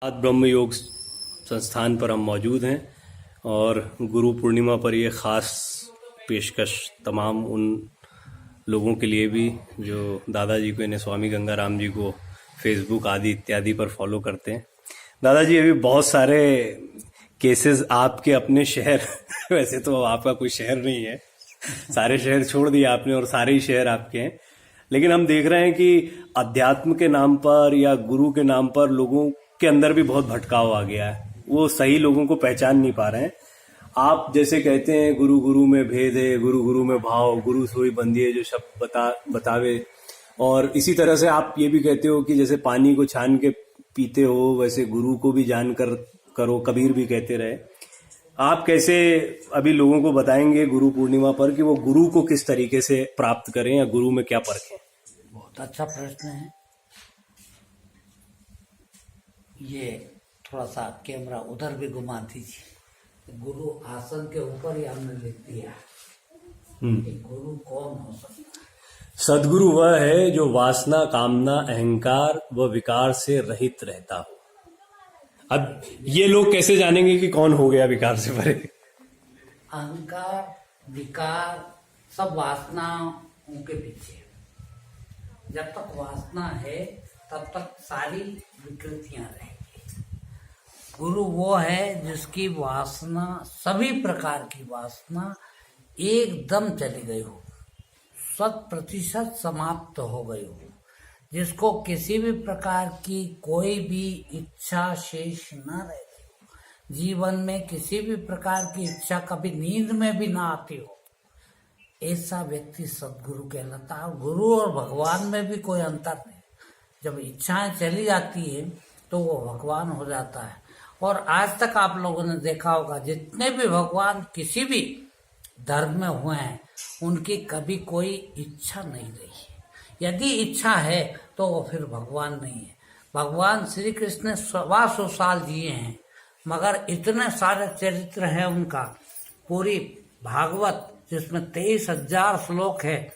आज ब्रह्म योग संस्थान पर हम मौजूद हैं और गुरु पूर्णिमा पर ये ख़ास पेशकश तमाम उन लोगों के लिए भी जो दादाजी को यानी स्वामी गंगाराम जी को फेसबुक आदि इत्यादि पर फॉलो करते हैं। दादाजी अभी बहुत सारे केसेस आपके अपने शहर वैसे तो आपका कोई शहर नहीं है, सारे शहर छोड़ दिए आपने और सारे ही शहर आपके हैं, लेकिन हम देख रहे हैं कि अध्यात्म के नाम पर या गुरु के नाम पर लोगों के अंदर भी बहुत भटकाव आ गया है। वो सही लोगों को पहचान नहीं पा रहे हैं। आप जैसे कहते हैं गुरु गुरु में भेद है, गुरु गुरु में भाव, गुरु सोई बंदिए जो शब्द बतावे, और इसी तरह से आप ये भी कहते हो कि जैसे पानी को छान के पीते हो वैसे गुरु को भी जान कर करो, कबीर भी कहते रहे। आप कैसे अभी लोगों को बताएंगे गुरु पूर्णिमा पर कि वो गुरु को किस तरीके से प्राप्त करें या गुरु में क्या परखें? बहुत अच्छा प्रश्न है। ये थोड़ा सा कैमरा उधर भी घुमा दीजिए। गुरु आसन के ऊपर ही हमने लिख दिया कि गुरु कौन हो सकता है। सदगुरु वह है जो वासना, कामना, अहंकार व विकार से रहित रहता हो। अब ये लोग कैसे जानेंगे कि कौन हो गया विकार से परे? अहंकार, विकार सब वासनाओं के पीछे। जब तक वासना है तब तक सारी विकृतियां रहेंगी। गुरु वो है जिसकी वासना, सभी प्रकार की वासना एकदम चली गई हो, 100% समाप्त हो गई हो, जिसको किसी भी प्रकार की कोई भी इच्छा शेष न रह गई हो, जीवन में किसी भी प्रकार की इच्छा कभी नींद में भी ना आती हो, ऐसा व्यक्ति सदगुरु कहलाता है। गुरु और भगवान में भी कोई अंतर नहीं। जब इच्छाएं चली जाती है तो वो भगवान हो जाता है। और आज तक आप लोगों ने देखा होगा जितने भी भगवान किसी भी धर्म में हुए हैं उनकी कभी कोई इच्छा नहीं रही है। यदि इच्छा है तो वो फिर भगवान नहीं है। भगवान श्री कृष्ण 125 साल जिए हैं, मगर इतने सारे चरित्र हैं उनका। पूरी भागवत जिसमें 23,000 श्लोक है,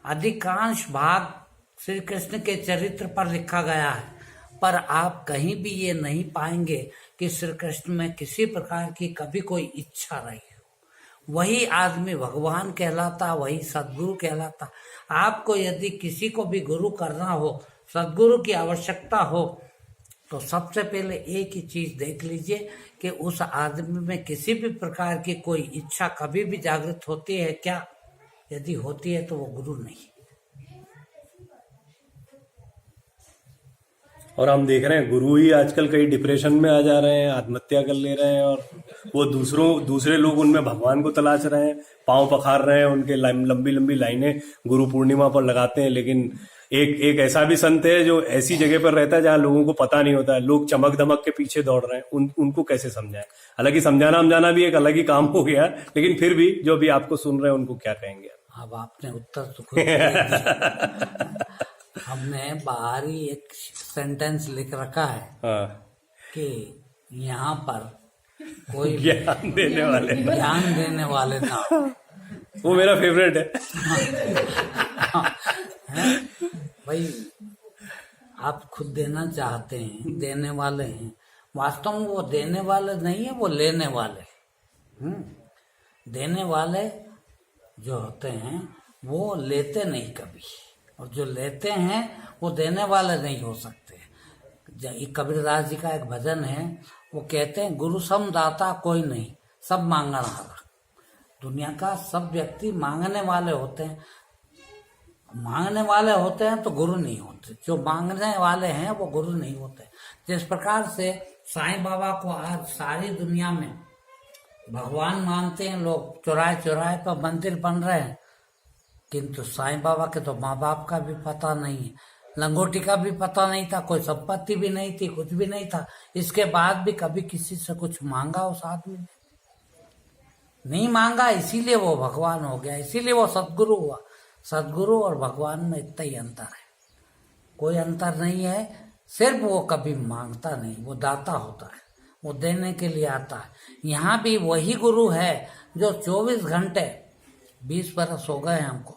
अधिकांश भाग श्री कृष्ण के चरित्र पर लिखा गया है, पर आप कहीं भी ये नहीं पाएंगे कि श्री कृष्ण में किसी प्रकार की कभी कोई इच्छा रही हो। वही आदमी भगवान कहलाता, वही सदगुरु कहलाता। आपको यदि किसी को भी गुरु करना हो, सदगुरु की आवश्यकता हो, तो सबसे पहले एक ही चीज देख लीजिए कि उस आदमी में किसी भी प्रकार की कोई इच्छा कभी भी जागृत होती है क्या। यदि होती है तो वो गुरु नहीं। और हम देख रहे हैं गुरु ही आजकल कई डिप्रेशन में आ जा रहे हैं, आत्महत्या कर ले रहे हैं, और वो दूसरे लोग उनमें भगवान को तलाश रहे हैं, पांव पखार रहे हैं, उनके लंबी लंबी लाइनें गुरु पूर्णिमा पर लगाते हैं। लेकिन एक ऐसा भी संत है जो ऐसी जगह पर रहता है जहां लोगों को पता नहीं होता है, लोग चमक धमक के पीछे दौड़ रहे हैं। उनको कैसे समझाएं? हालांकि समझाना भी एक अलग ही काम हो गया, लेकिन फिर भी जो भी आपको सुन रहे हैं उनको क्या कहेंगे? अब आपने उत्तर तो खुद दिया। हमने बाहरी एक सेंटेंस लिख रखा है कि यहाँ पर कोई ज्ञान देने वाले ना। वो मेरा फेवरेट है। भाई आप खुद देना चाहते हैं, देने वाले हैं। वास्तव में वो देने वाले नहीं है, वो लेने वाले। देने वाले जो होते हैं वो लेते नहीं कभी, और जो लेते हैं वो देने वाले नहीं हो सकते। कबीरदास जी का एक भजन है, वो कहते हैं गुरु सम दाता कोई नहीं, सब मांगण हारा। दुनिया का सब व्यक्ति मांगने वाले होते हैं। मांगने वाले होते हैं तो गुरु नहीं होते। जो मांगने वाले हैं वो गुरु नहीं होते। जिस प्रकार से साईं बाबा को आज सारी दुनिया में भगवान मानते हैं लोग, चौराहे चौराहे पर मंदिर बन रहे हैं, किंतु साईं बाबा के तो माँ बाप का भी पता नहीं है, लंगोटी का भी पता नहीं था, कोई संपत्ति भी नहीं थी, कुछ भी नहीं था। इसके बाद भी कभी किसी से कुछ मांगा उस आदमी ने? नहीं मांगा, इसीलिए वो भगवान हो गया, इसीलिए वो सदगुरु हुआ। सदगुरु और भगवान में इतना ही अंतर है, कोई अंतर नहीं है। सिर्फ वो कभी मांगता नहीं, वो दाता होता है, वो देने के लिए आता है। यहाँ भी वही गुरु है जो 24 घंटे, 20 बरस हो गए हमको,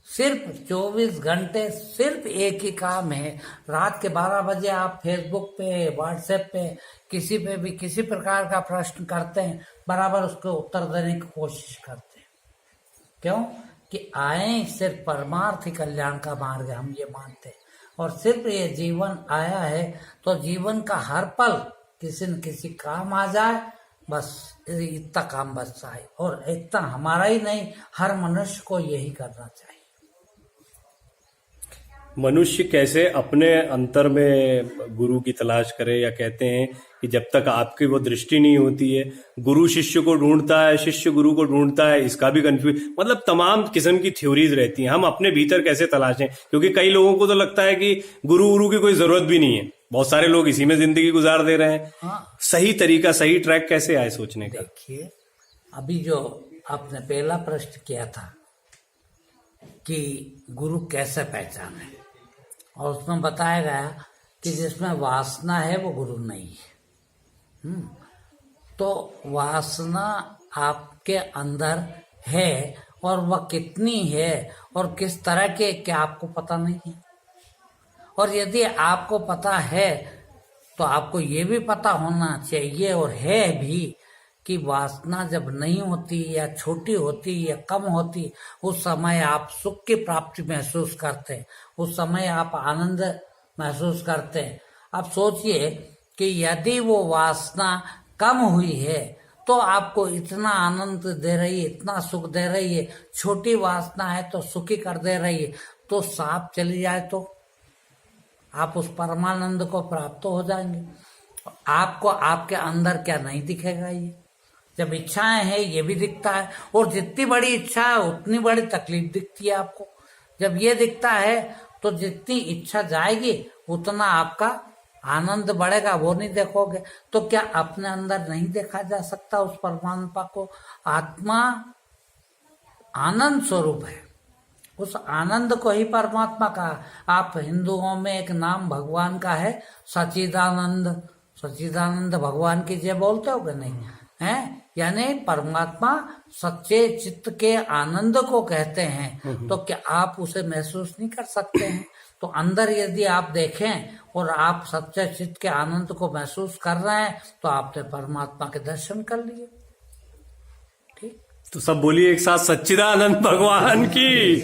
सिर्फ 24 घंटे सिर्फ एक ही काम है। रात के 12 बजे आप फेसबुक पे, व्हाट्सएप पे, किसी पे भी किसी प्रकार का प्रश्न करते हैं, बराबर उसको उत्तर देने की कोशिश करते हैं। क्यों? कि आए सिर्फ परमार्थी कल्याण का मार्ग है, हम ये मानते हैं। और सिर्फ ये जीवन आया है तो जीवन का हर पल किसी न किसी काम आ जाए, बस इतना काम बच जाए। और इतना हमारा ही नहीं, हर मनुष्य को यही करना चाहिए। मनुष्य कैसे अपने अंतर में गुरु की तलाश करे, या कहते हैं कि जब तक आपकी वो दृष्टि नहीं होती है, गुरु शिष्य को ढूंढता है, शिष्य गुरु को ढूंढता है, इसका भी कंफ्यूज, मतलब तमाम किस्म की थ्योरीज रहती हैं। हम अपने भीतर कैसे तलाशें? क्योंकि कई लोगों को तो लगता है कि गुरु की कोई जरूरत भी नहीं है, बहुत सारे लोग इसी में जिंदगी गुजार दे रहे हैं। हाँ, सही तरीका, सही ट्रैक कैसे आए सोचने का? देखिए, अभी जो आपने पहला प्रश्न किया था कि गुरु कैसे पहचाने, और उसमें बताया गया कि जिसमें वासना है वो गुरु नहीं है। तो वासना आपके अंदर है, और वह कितनी है और किस तरह के, क्या आपको पता नहीं है। और यदि आपको पता है तो आपको ये भी पता होना चाहिए, और है भी, कि वासना जब नहीं होती या छोटी होती या कम होती, उस समय आप सुख की प्राप्ति महसूस करते हैं, उस समय आप आनंद महसूस करते हैं। अब सोचिए कि यदि वो वासना कम हुई है तो आपको इतना आनंद दे रही है, इतना सुख दे रही है। छोटी वासना है तो सुखी कर दे रही है। तो सांप चली जाए तो आप उस परमानंद को प्राप्त हो जाएंगे। आपको आपके अंदर क्या नहीं दिखेगा? ये जब इच्छाएं हैं ये भी दिखता है, और जितनी बड़ी इच्छा है उतनी बड़ी तकलीफ दिखती है आपको। जब ये दिखता है तो जितनी इच्छा जाएगी उतना आपका आनंद बढ़ेगा, वो नहीं देखोगे। तो क्या अपने अंदर नहीं देखा जा सकता उस परमात्मा को? आत्मा आनंद स्वरूप है, उस आनंद को ही परमात्मा का। आप हिंदुओं में एक नाम भगवान का है सच्चिदानंद, सच्चिदानंद भगवान की जय बोलते हो कि नहीं है? यानी परमात्मा सच्चे चित्त के आनंद को कहते हैं। तो क्या आप उसे महसूस नहीं कर सकते हैं? तो अंदर यदि आप देखें और आप सच्चे चित्त के आनंद को महसूस कर रहे हैं तो आपने परमात्मा के दर्शन कर लिए। ठीक, तो सब बोलिए एक साथ, सच्चिदानंद भगवान की।